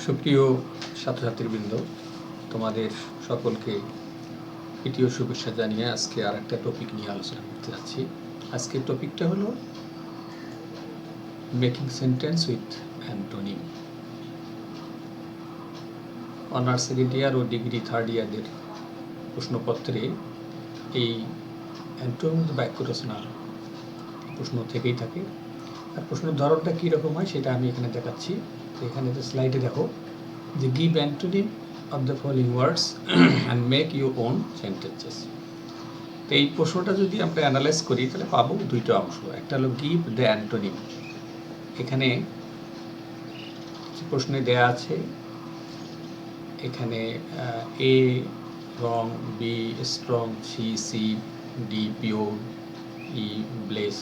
সুপ্রিয় ছাত্রছাত্রীবৃন্দ, তোমাদের সকলকে তৃতীয় শুভেচ্ছা জানিয়ে আজকে আর একটা টপিক নিয়ে আলোচনা করতে যাচ্ছি। আজকের টপিকটা হলো making sentence with antonym. Honours second year ও ডিগ্রি থার্ড ইয়ারদের প্রশ্নপত্রে এই অ্যান্টোনিম বাক্য রচনার প্রশ্ন থেকেই থাকে। আর প্রশ্নের ধরনটা কীরকম হয় সেটা আমি এখানে দেখাচ্ছি। এখানে যে স্লাইডে দেখো যে give antonym of the following words and make your own sentences। তো এই প্রশ্নটা যদি আমরা অ্যানালাইজ করি তাহলে পাবো দুইটা অংশ। একটা হলো give the antonym। এখানে প্রশ্নে দেয়া আছে এখানে a wrong, b strong, c d pure, e bless,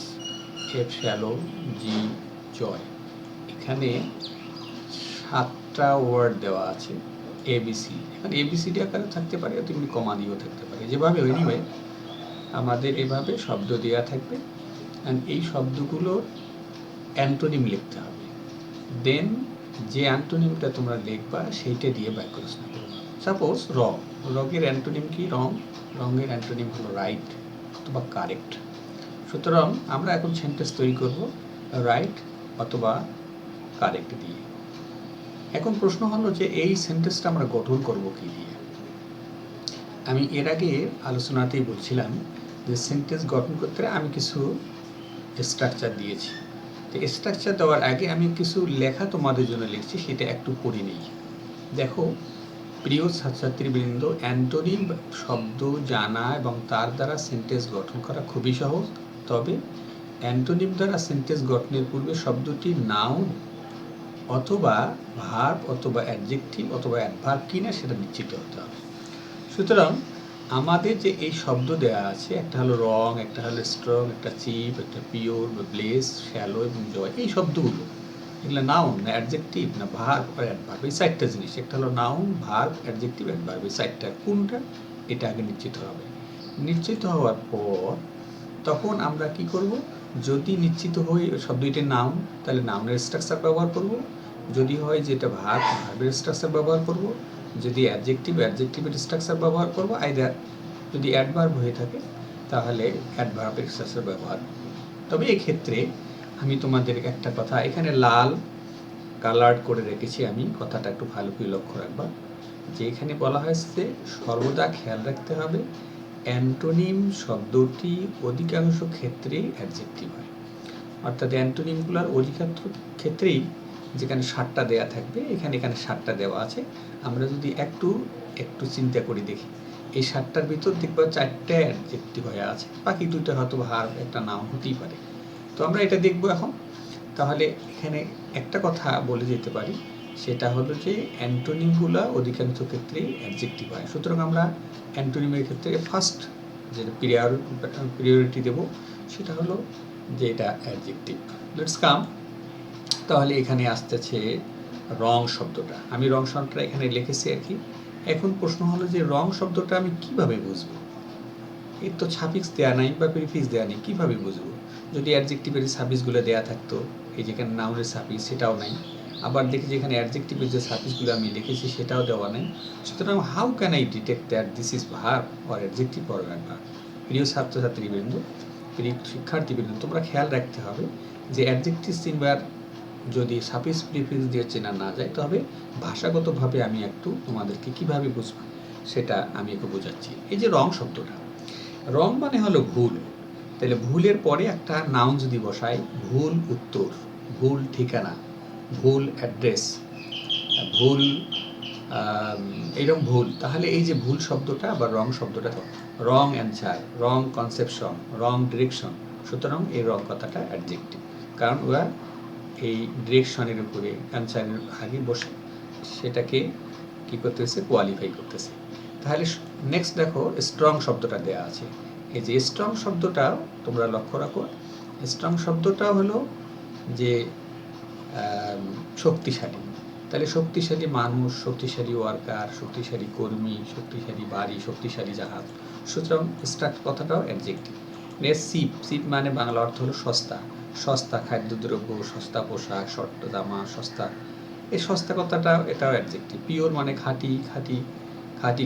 f shallow, g joy. এখানে 7টা ওয়ার্ড দেওয়া আছে এবিসি। এখানে এবিসিডি আকারে থাকতে পারে, তেমনি কমা দিয়েও থাকতে পারে, যেভাবে এনিওয়ে আমাদের এভাবে শব্দ দেওয়া থাকবে অ্যান্ড এই শব্দগুলোর অ্যান্টোনিম লিখতে হবে। দেন যে অ্যান্টোনিমটা তোমরা লিখবা সেইটা দিয়ে বাক্য রচনা করবে। সাপোজ রং, রঙের অ্যান্টোনিম কি? রঙের অ্যান্টোনিম হলো রাইট অথবা কারেক্ট। সুতরাং আমরা এখন সেন্টেন্স তৈরি করব রাইট অথবা কারেক্ট দিয়ে। এখন প্রশ্ন হলো যে এই সেন্টেন্সটা আমরা গঠন করব কি দিয়ে। আমি এর আগে আলোচনাতেই বলছিলাম যে সেন্টেন্স গঠন করতে আমি কিছু স্ট্রাকচার দিয়েছি। তো স্ট্রাকচার দেওয়ার আগে আমি কিছু লেখা তোমাদের জন্য লিখছি, সেটা একটু পড়ে নিই। দেখো প্রিয় ছাত্রছাত্রীবৃন্দ, অ্যান্টোনিম শব্দ জানা এবং তার দ্বারা সেন্টেন্স গঠন করা খুবই সহজ। তবে অ্যান্টোনিম দ্বারা সেন্টেন্স গঠনের পূর্বে শব্দটি নাউন অথবা ভার্ব অথবা অ্যাডজেক্টিভ অথবা অ্যাডভার্ব কিনা সেটা নিশ্চিত হতে হবে। সুতরাং আমাদের যে এই শব্দ দেওয়া আছে, একটা হলো রং, একটা হলো স্ট্রং, একটা চিপ, একটা পিওর বা ব্লেস, শ্যালো এবং জয়, এই শব্দগুলো এগুলো নাউন না অ্যাডজেক্টিভ না ভার্ব আর অ্যাডভার্ব, এই 4টা জিনিস। একটা হলো নাউন, ভার্ব, অ্যাডজেক্টিভ, অ্যাডভার্ব, এই 4টা কোনটা এটা আগে নিশ্চিত হবে। নিশ্চিত হওয়ার পর তখন আমরা কি করব, যদি নিশ্চিত হই শব্দটির নাউন তাহলে নাউনের স্ট্রাকচার ব্যবহার করব, যদি হয় যেটা ভার্ব, ভার্বের স্ট্রাকচার ব্যবহার করব, যদি অ্যাডজেক্টিভ, অ্যাডজেক্টিভের স্ট্রাকচার ব্যবহার করব, আইদার যদি অ্যাডভার্ব হয়ে থাকে তাহলে অ্যাডভার্বের স্ট্রাকচার ব্যবহার। তবে এই ক্ষেত্রে আমি তোমাদের একটা কথা এখানে লাল কালার্ড করে রেখেছি, আমি কথাটা একটু ভালো করে লক্ষ্য রাখবা যে এখানে বলা হয়েছে সর্বদা খেয়াল রাখতে হবে অ্যান্টোনিম শব্দটি অধিকাংশ ক্ষেত্রেই অ্যাডজেক্টিভ হয়। অর্থাৎ অ্যান্টোনিমগুলোর অধিকাংশ ক্ষেত্রেই যেখানে 7টা দেওয়া থাকবে এখানে 7টা দেওয়া আছে। আমরা যদি একটু চিন্তা করে দেখি, এই 7টার ভিতর দেখবো 4টে অ্যাডজেক্টিভ হয়ে আছে, বাকি 2টা হয়তো ভার্ব, একটা নাউন হতেই পারে। তো আমরা এটা দেখবো এখন। তাহলে এখানে একটা কথা বলে যেতে পারি, সেটা হলো যে অ্যান্টোনিমগুলো অধিকাংশ ক্ষেত্রেই অ্যাডজেক্টিভ হয়। সুতরাং আমরা অ্যান্টোনিমের ক্ষেত্রে ফার্স্ট যেটা প্রিয়রিটি দেব সেটা হলো যে এটা অ্যাডজেক্টিভ। লেটস কাম। তাহলে এখানে আসতেছে রং শব্দটা, আমি রং শব্দটা এখানে লিখেছি আর কি। এখন প্রশ্ন হলো যে রং শব্দটা আমি কিভাবে বুঝবো? এর তো সাফিক্স দেওয়া নাই বা প্রিফিক্স দেওয়া নেই, কীভাবে বুঝবো? যদি অ্যাডজেক্টিভের সাফিক্সগুলো দেওয়া থাকতো, এই যেখানে নাউনের সাফিক্স সেটাও নাই, আবার দেখি যেখানে অ্যাডজেক্টিভের যে সাফিক্সগুলো আমি লিখেছি সেটাও দেওয়া নেই। সুতরাং how can I detect that this is verb or adjective or adverb? প্রিয় ছাত্রছাত্রীবৃন্দ, প্রিয় শিক্ষার্থীবৃন্দ, তোমরা খেয়াল রাখতে হবে যে অ্যাডজেক্টিভ চিনবার যদি সাফিক্স প্রিফিক্স দিয়ে চেনা না যায় তবে ভাষাগতভাবে আমি একটু তোমাদেরকে কীভাবে বুঝবো সেটা আমি একটু বোঝাচ্ছি। এই যে রং শব্দটা, রং মানে হলো ভুল। তাহলে ভুলের পরে একটা নাউন যদি বসাই, ভুল উত্তর, ভুল ঠিকানা, ভুল অ্যাড্রেস, ভুল এরকম ভুল, তাহলে এই যে ভুল শব্দটা বা রং শব্দটা, রং অ্যান্সার, রং কনসেপশন, রং ডিরেকশন। সুতরাং এই রং কথাটা অ্যাডজেক্টিভ, কারণ ওরা এই ডিরেকশনের উপরে অ্যান্সারের আগে বসে সেটাকে কী করতেছে, কোয়ালিফাই করতেছে। তাহলে নেক্সট দেখো স্ট্রং শব্দটা দেওয়া আছে। এই যে স্ট্রং শব্দটা তোমরা লক্ষ্য রাখো, স্ট্রং শব্দটা হলো যে শক্তিশালী। তাহলে শক্তিশালী মানুষ, শক্তিশালী ওয়ার্কার, শক্তিশালী কর্মী, শক্তিশালী বাড়ি, শক্তিশালী জাহাজ। সুতরাং স্ট্রাক কথাটাও অ্যাডজেক্টিভ। সিপ মানে বাংলা অর্থ হলো সস্তা, সস্তা খাদ্যদ্রব্য, সস্তা পোশাক, সস্তা জামা, সস্তা এই সস্তা কথাটা এটাও অ্যাডজেক্টিভ। পিওর মানে খাঁটি, খাঁটি খাঁটি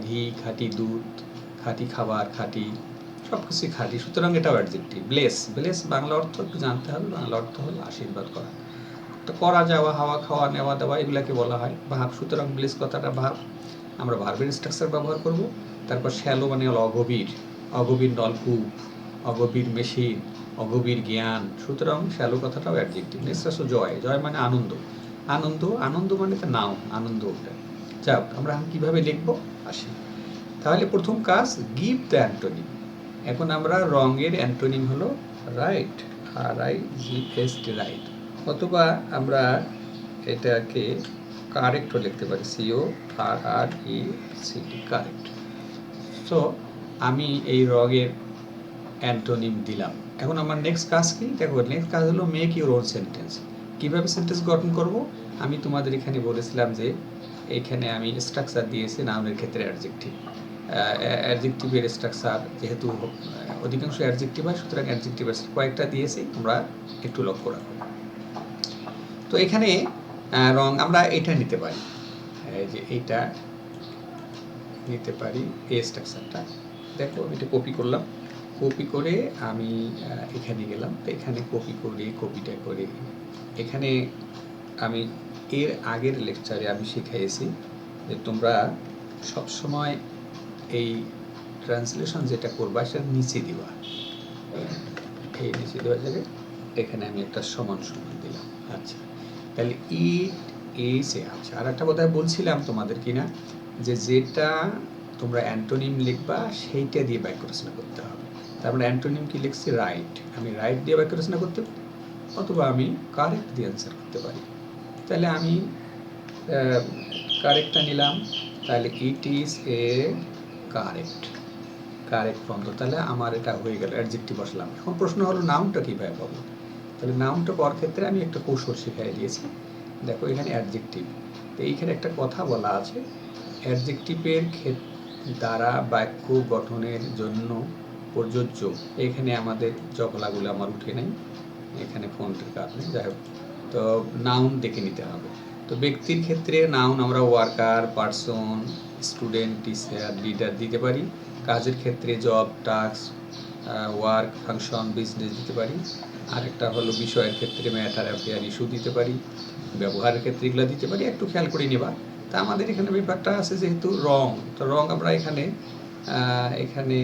ঘি, খাঁটি দুধ, খাঁটি খাবার, খাঁটি সব কিছুই খাঁটি, সুতরাং এটাও অ্যাডজেক্টিভ। ব্লেস, ব্লেস বাংলা অর্থ একটু জানতে হবে, বাংলা অর্থ হলো আশীর্বাদ করা। তো করা যাওয়া, হাওয়া খাওয়া, নেওয়া দেওয়া এগুলাকে বলা হয় ভাব, সুতরাং ব্লেস কথাটা ভাব। আমরা ভার্বের স্ট্রাকচার ব্যবহার করব। তারপর শ্যালো মানে হলো অগভীর, অগভীর নলকূপ, অগভীর মেশিন, অগভীর জ্ঞান, সুতরাং শ্যালো কথাটাও অ্যাডজেক্টিভ। নেক্সট আসো জয়, জয় মানে আনন্দ, আনন্দ, আনন্দ মানে তো নাও আনন্দ ওটা। যাক, আমরা কীভাবে লিখব আসি। তাহলে প্রথম কাজ গিভ দ্য অ্যান্টোনিম। এখন আমরা রঙের অ্যান্টোনিম হলো রাইট, RIGHT রাইট, অথবা আমরা এটাকে কারেক্টও লিখতে পারি, CORRECT কারেক্ট। সো আমি এই রঙের অ্যান্টোনিম দিলাম। এখন আমার নেক্সট কাজ কি দেখো, নেক্সট কাজ হলো মেক ইউর ওন সেন্টেন্স। কীভাবে সেন্টেন্স গঠন করব? আমি তোমাদের এখানে বলেছিলাম যে এইখানে আমি স্ট্রাকচার দিয়েছি নাউনের ক্ষেত্রে অ্যাডজেক্টিভ। অ্যাডজেক্টিভের স্ট্রাকচার যেহেতু অধিকাংশ অ্যাডজেক্টিভ হয়, সুতরাং অ্যাডজেক্টিভের কয়েকটা দিয়েছি, আমরা একটু লক্ষ্য রাখবো। তো এখানে রং আমরা এটা নিতে পারি, এই যে এইটা নিতে পারি, এই স্ট্রাকচারটা দেখো, আমি এটা কপি করলাম, কপি করে আমি এখানে গেলাম, তো এখানে কপি করে কপিটা করে এখানে আমি এর আগের লেকচারে আমি শিখাইছি যে তোমরা সবসময় এই ট্রান্সলেশন যেটা করবা সেটা নিচে দিবা, এই নিচে দেওয়া যাবে, এখানে আমি একটা সমান সমান দিলাম। আচ্ছা, তাহলে ইট ইজ এ, আচ্ছা আর একটা কথা বলছিলাম তোমাদের কিনা, যে যেটা তোমরা অ্যান্টোনিম লিখবা সেইটা দিয়ে বাক্য রচনা করতে হবে। তারপরে অ্যান্টোনিম কি লিখছি? রাইট, আমি রাইট দিয়ে বাক্য রচনা করতে পারি, অথবা আমি কারেক্ট দিয়ে অ্যান্সার করতে পারি। তাহলে আমি কারেক্টটা নিলাম, তাহলে ইট ইজ এ কারেক্ট, কারেক্ট পর্যন্ত, তাহলে আমার এটা হয়ে গেল, অ্যাডজেক্টিভ বসলাম। এখন প্রশ্ন হলো নাউনটা কীভাবে পাবো? তাহলে নাউনটা পাওয়ার ক্ষেত্রে আমি একটা কৌশল শিখাই দিয়েছি। দেখো এখানে অ্যাডজেক্টিভ, তো এইখানে একটা কথা বলা আছে, অ্যাডজেক্টিভের দ্বারা বাক্য গঠনের জন্য প্রযোজ্য, এখানে আমাদের জগলাগুলো আমার উঠে নেই, এখানে ফোনটির কারণে, যাই হোক, তো নাউন দেখে নিতে হবে। তো ব্যক্তির ক্ষেত্রে নাউন আমরা worker, person, student, teacher, leader দিতে পারি। কাজের ক্ষেত্রে job, task, work, function, business দিতে পারি। আরেকটা হলো বিষয়ের ক্ষেত্রে ম্যাটার, অ্যাফেয়ার, ইস্যু দিতে পারি। ব্যবহারের ক্ষেত্রে এগুলো দিতে পারি, একটু খেয়াল করে নেবা। তা আমাদের এখানে ব্যাপারটা আছে যেহেতু রং, তো রং আমরা এখানে এখানে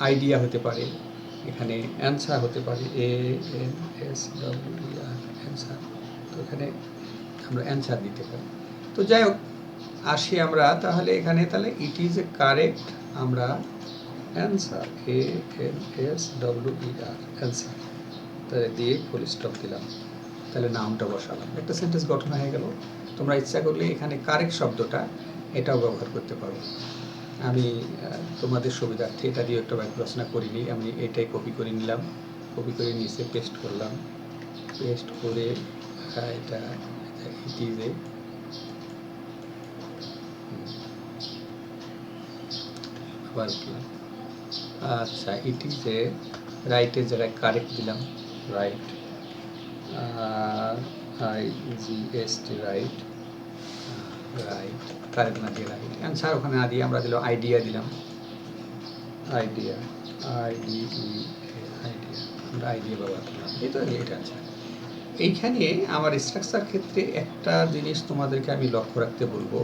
আইডিয়া হতে পারে, এখানে অ্যান্সার হতে পারে, ANSWER অ্যান্সার, তো এখানে আমরা অ্যান্সার দিতে পারি। তো যাই হোক, আসি আমরা তাহলে এখানে, তাহলে ইট ইজ এ কারেক্ট, আমরা অ্যান্সার, ANSWER অ্যান্সার, তাহলে দিয়ে ফুল স্টপ দিলাম, তাহলে নামটা বসালাম, একটা সেন্টেন্স গঠন হয়ে গেল। তোমরা ইচ্ছা করলে এখানে কারেক্ট শব্দটা এটাও ব্যবহার করতে পারো। আমি তোমাদের সুবিধার্থে এটা দিয়ে একটা বাক্য রচনা করিনি, আমি এটাই কপি করে নিলাম, কপি করে নিচে পেস্ট করলাম, পেস্ট করে এটা ইট ইজ এ, আবার আচ্ছা ইট ইজ এ, রাইটের জায়গায় কারেক্ট দিলাম, right, IGST right, right, correct না দিয়ে রাইট, অ্যান্সার ওখানে না দিয়ে আমরা দিলাম আইডিয়া, দিলাম আইডিয়া, IDEA, আইডিয়া, আমরা আইডিয়া ব্যবহার করলাম, এই তো এটা অ্যান্সার। এইখানে আমার স্ট্রাকচার ক্ষেত্রে একটা জিনিস তোমাদেরকে আমি লক্ষ্য রাখতে বলবো,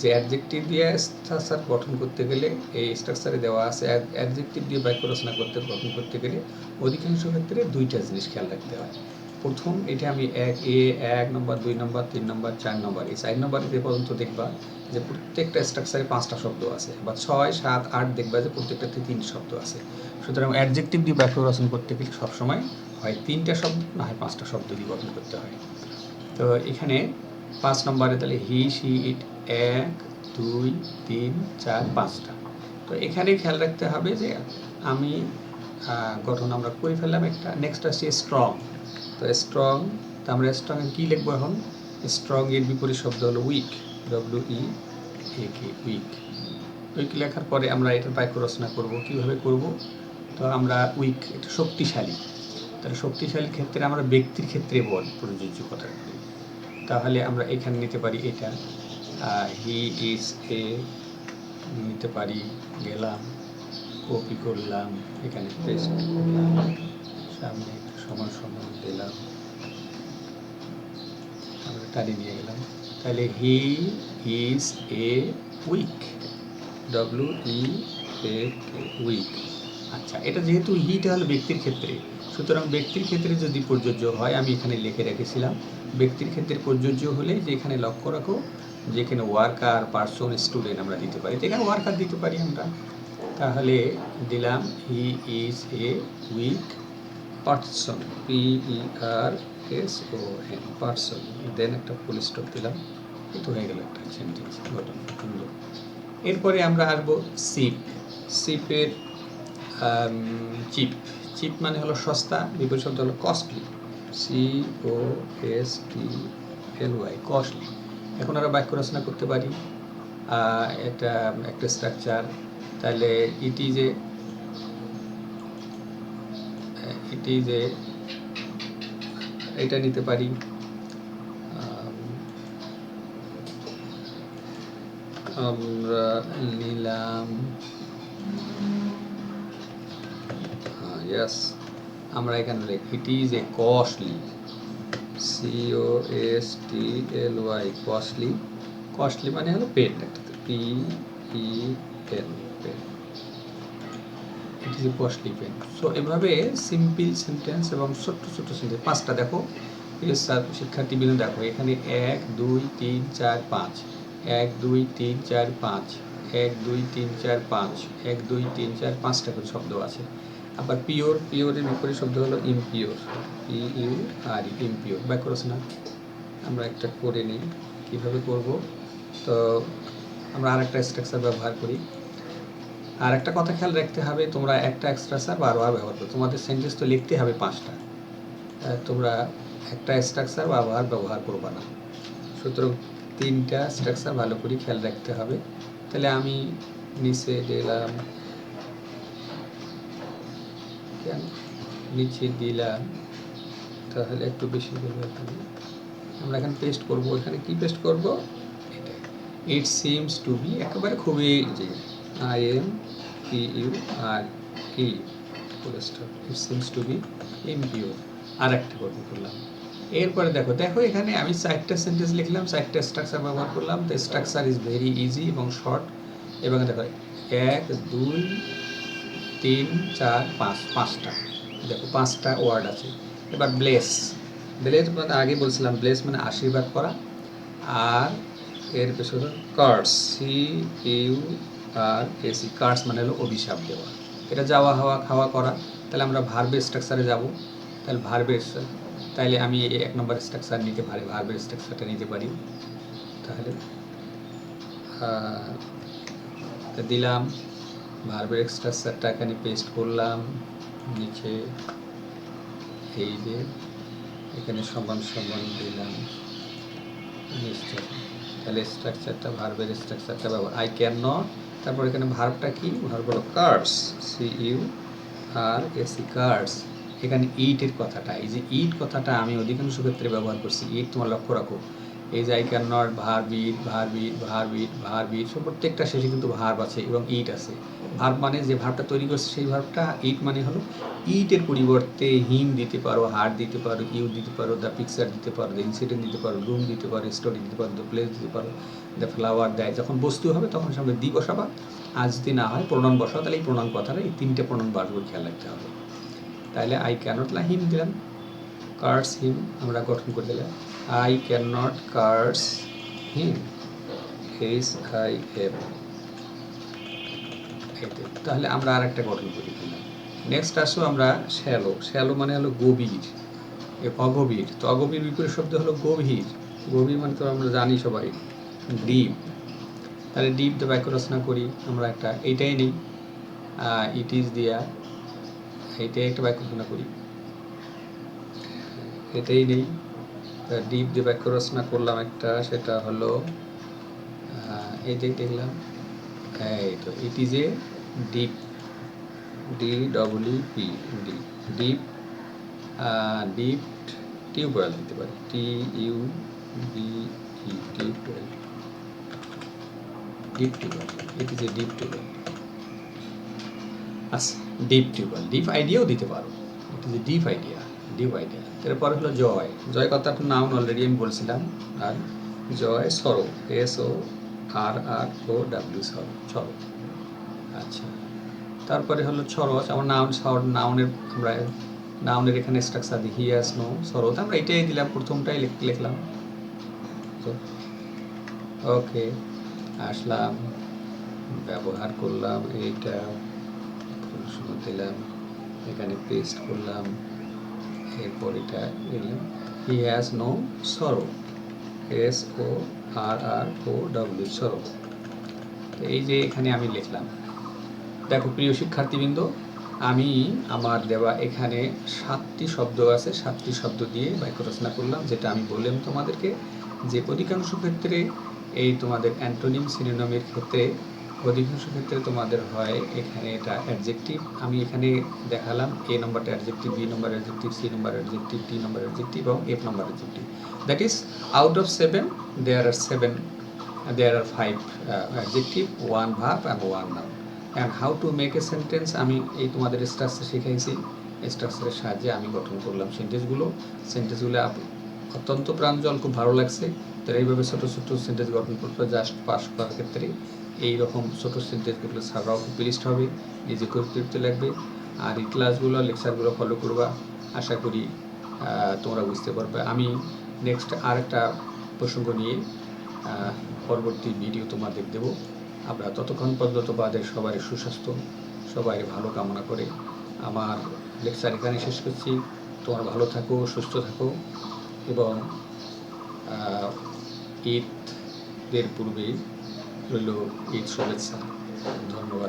যে অ্যাডজেক্টিভ দিয়ে স্ট্রাকচার গঠন করতে গেলে, এই স্ট্রাকচারে দেওয়া আছে অ্যাডজেক্টিভ দিয়ে বাক্য রচনা গঠন করতে গেলে অধিকাংশ ক্ষেত্রে দুইটা জিনিস খেয়াল রাখতে হয়। প্রথম, এটা আমি 1 নম্বর, 2 নম্বর, 3 নম্বর, 4 নম্বর, এই 4 নম্বরে যে পর্যন্ত দেখবা যে প্রত্যেকটা স্ট্রাকচারে 5টা শব্দ আছে, বা 6, 7, 8 দেখবা যে প্রত্যেকটাতে 3 শব্দ আছে। সুতরাং অ্যাডজেক্টিভ দিয়ে বাক্য রচনা করতে গেলে সবসময় হয় 3টা শব্দ, না হয় 5টা শব্দ দিয়ে গঠন করতে হয়। তো এখানে 5 নম্বরে তাহলে হি, শি, ইট, 1, 2, 3, 4, 5টা। তো এখানে খেয়াল রাখতে হবে যে আমি গঠন আমরা করে ফেললাম একটা। নেক্সট আসছে স্ট্রং, তো স্ট্রং, তো আমরা স্ট্রং কী লিখবো এখন? স্ট্রং এর বিপরীত শব্দ হলো উইক, WEAK, উইক। উইক লেখার পরে আমরা এটার বাক্য রচনা করব, কীভাবে করব? তো আমরা উইক, এটা শক্তিশালী, তাহলে শক্তিশালীর ক্ষেত্রে আমরা ব্যক্তির ক্ষেত্রে প্রযোজ্য কথা বলি, তাহলে আমরা এখানে নিতে পারি এটা হি ইজ এ নিতে পারি, গেলাম কপি করলাম, এখানে পেস্ট করলাম, সামনে সমান সমান দিলাম, আমরা টানি নিয়ে গেলাম। তাহলে he is a weak, WEAK, weak. আচ্ছা, এটা যেহেতু হিটা হলো ব্যক্তির ক্ষেত্রে, সুতরাং ব্যক্তির ক্ষেত্রে যদি প্রযোজ্য হয়, আমি এখানে লিখে রেখেছিলাম ব্যক্তির ক্ষেত্রে প্রযোজ্য হলে যে এখানে লক্ষ্য রাখো যেখানে ওয়ার্কার, পার্সন, স্টুডেন্ট আমরা দিতে পারি, এখানে ওয়ার্কার দিতে পারি আমরা। তাহলে দিলাম he is a weak person, PERSON, person, then একটা ফুল স্টপ দিলাম। এটা হয়ে গেল একটা সেন্টেন্স গঠন। এরপরে আমরা আসবো সিপ। সিপের চিপ, চিপ মানে হলো সস্তা, বিপরীত শব্দ হলো কস্টলি, COSTLY, কস্টলি। এখন আমরা বাক্য রচনা করতে পারি একটা স্ট্রাকচার। তাহলে ইট ইজ এ এটা নিতে পারি, আমরা নিলাম ইয়েস, আমরা এখানে it is a costly, COSTLY, costly. Costly মানে হলো পেন, একটা PEN, pen, it is a costly pen. So এভাবে সিম্পল সেন্টেন্স এবং ছোট্ট ছোট্ট সেন্টেন্স 5টা দেখো শিক্ষার্থীবৃন্দ, দেখো এখানে 1 2 3 4 5, 1 2 3 4 5, 1 2 3 4 5, 1 2 3 4 5টা করে শব্দ আছে। আবার পিওর, পিওরের বিপরীত শব্দ হলো ইমপিওর, PURE, ইমপিওর। বাক্য রচনা আমরা একটা করে নিই, কীভাবে করব। তো আমরা আরেকটা স্ট্রাকচার ব্যবহার করি। আর একটা কথা খেয়াল রাখতে হবে, তোমরা একটা স্ট্রাকচার বারবার ব্যবহার করো, তোমাদের সেন্টেন্স তো লিখতে হবে 5টা, তোমরা একটা স্ট্রাকচার বারবার ব্যবহার করবা না। সুতরাং 3টা স্ট্রাকচার ভালো করে খেয়াল রাখতে হবে। তাহলে আমি নিচে দিলাম, নিচে দিলাম, তাহলে একটু বেশি করবো এখানে, আমরা এখানে পেস্ট করব। এখানে কি পেস্ট করব, এটা ইট সিমস টু বি, একেবারে খুবই যে IMPURE, full stop, it seems to be impure. আর একটা করলাম। এরপরে দেখো এখানে আমি 4টা সেন্টেন্স লিখলাম, 4টা স্ট্রাকচার ব্যবহার করলাম। The structure is very easy এবং শর্ট। এবং দেখো 1 2 3 4 5, 5টা, দেখো 5টা ওয়ার্ড আছে। এবার ব্লেস, ব্লেস মানে আগে বলছিলাম, ব্লেস মানে আশীর্বাদ করা। আর এর পেছনে কার্স, CURSE, কার্স মানে হলো অভিশাপ দেওয়া। এটা যাওয়া হওয়া খাওয়া করা। তাহলে আমরা ভার্বের স্ট্রাকচারে যাব। তাহলে ভার্বের, তাইলে আমি 1 নম্বর স্ট্রাকচার নিতে পারি, ভার্বের স্ট্রাকচারটা নিতে পারি। তাহলে দিলাম ভার্বের স্ট্রাকচারটা এখানে পেস্ট করলাম, নিচে এই যে এখানে সমান সমান দিলাম নিশ্চয়। তাহলে স্ট্রাকচারটা, ভার্বের স্ট্রাকচারটা ব্যবহার, আই ক্যান নট, তারপর এখানে ভার্বটা কি, ভার্ব হলো কার্স, CURSE, কার্স। এখানে ইটের কথাটা, এই যে ইট কথাটা আমি অধিকাংশ ক্ষেত্রে ব্যবহার করছি। ইট তোমার লক্ষ্য রাখো, এই যে I can not, verb it, সব প্রত্যেকটা শেষে কিন্তু ভার্ব আছে এবং ইট আছে। ভার্ব মানে যে ভার্বটা তৈরি করছে সেই ভার্বটা। ইট মানে হলো ইটের পরিবর্তে হিম দিতে পারো, হার্ট দিতে পারো, ইউ দিতে পারো, দ্য পিকচার দিতে পারো, দ্য ইনসিডেন্ট দিতে পারো, রুম দিতে পারো, স্টোরি দিতে পারো, দ্য প্লেস দিতে পারো, দ্য ফ্লাওয়ার দেয়। যখন বস্তু হবে তখন সামনে দি বসাবা, আর যদি না হয় প্রণাম বসাও। তাহলে এই প্রণাম কথাটা, এই 3টে প্রণাম বারবার খেয়াল রাখতে হবে। তাহলে আই ক্যানট লা হিম দিলাম, কার্স হিম আমরা গঠন করে দিলাম, I can not curse him, HIM। তাহলে আমরা আর একটা গঠন করে দিলাম। নেক্সট আসো আমরা শ্যালো। শ্যালো মানে হলো গভীর, অগভীর। তো অগভীর বিপরীত শব্দ হলো গভীর। গভীর মানে তো আমরা জানি সবাই, ডিপ। তাহলে ডিপ দিয়ে বাক্য রচনা করি আমরা একটা, এইটাই নেই, ইট ইজ দিয়া, এইটাই একটা বাক্য রচনা করি, এটাই নেই। ডিপ দিয়ে বাক্য রচনা করলাম একটা, সেটা হলো এইটাই দেখলাম, এই তো it is a deep, DEEP, deep, deep tubewell দিতে পারি, TUBE, deep well, deep tubewell, it is a deep tubewell. আচ্ছা, ডিপ টিউবওয়েল, ডিপ আইডিয়াও দিতে পারো, it is a deep idea, deep idea. এরপরে হলো জয়, জয় কথাটার নাউন অলরেডি আমি বলছিলাম। আর জয় সরো, SORROW, সরো। আচ্ছা, তারপরে হলো ছরস, আমার নাউনের আমরা নাউনের এখানে স্ট্রাকচার দিই, হি হ্যাজ নো সরো, আমরা এটাই দিলাম, প্রথমটাই লিখলাম। ওকে, আসলাম, ব্যবহার করলাম, এইটা শুরু দিলাম, এখানে পেস্ট করলাম, এরপর এটা দিলাম, হি হ্যাজ নো সরো, SORROW, সরো। তো এই যে এখানে আমি লিখলাম। দেখো প্রিয় শিক্ষার্থীবৃন্দ, আমি আমার দেওয়া এখানে 7টি শব্দ আছে, 7টি শব্দ দিয়ে বাক্য রচনা করলাম, যেটা আমি বললাম তোমাদেরকে যে অধিকাংশ ক্ষেত্রে এই তোমাদের অ্যান্টোনিম সিনোনিমের ক্ষেত্রে অধিকাংশ ক্ষেত্রে তোমাদের হয় এখানে এটা অ্যাডজেক্টিভ। আমি এখানে দেখালাম A নম্বরটা অ্যাডজেক্টিভ, B নম্বর অ্যাডজেক্টিভ, C নম্বর অ্যাডজেক্টিভ, D নম্বর অ্যাডজেক্টিভ এবং F number adjective. That is out of 7 there are 5 adjective, 1 verb and 1 noun. And how to make a sentence আমি এই তোমাদের স্ট্রাকচার শিখাইছি, স্ট্রাকচারের সাহায্যে আমি গঠন করলাম সেন্টেন্সগুলো অত্যন্ত প্রাঞ্জল, খুব ভালো লাগছে। তো এইভাবে ছোটো ছোটো সেন্টেন্স গঠন করতে জাস্ট পাস করার ক্ষেত্রে এইরকম ছোটো সেন্টেন্সগুলো ছাড়াও খুব প্লিস্ট হবে, নিজে করতে লাগবে। আর এই ক্লাসগুলো লেকচারগুলো ফলো করবা, আশা করি তোমরা বুঝতে পারবে। আমি নেক্সট আরেকটা প্রসঙ্গ নিয়ে পরবর্তী ভিডিও তোমাদের দেব। আমরা ততক্ষণ পর্যন্ত বাদে সবার সুস্বাস্থ্য, সবাই ভালো কামনা করে আমার লেকচার এখানে শেষ করছি। তোমরা ভালো থাকো, সুস্থ থাকো এবং ঈদের পূর্বে রইল ঈদ শুভেচ্ছা। ধন্যবাদ।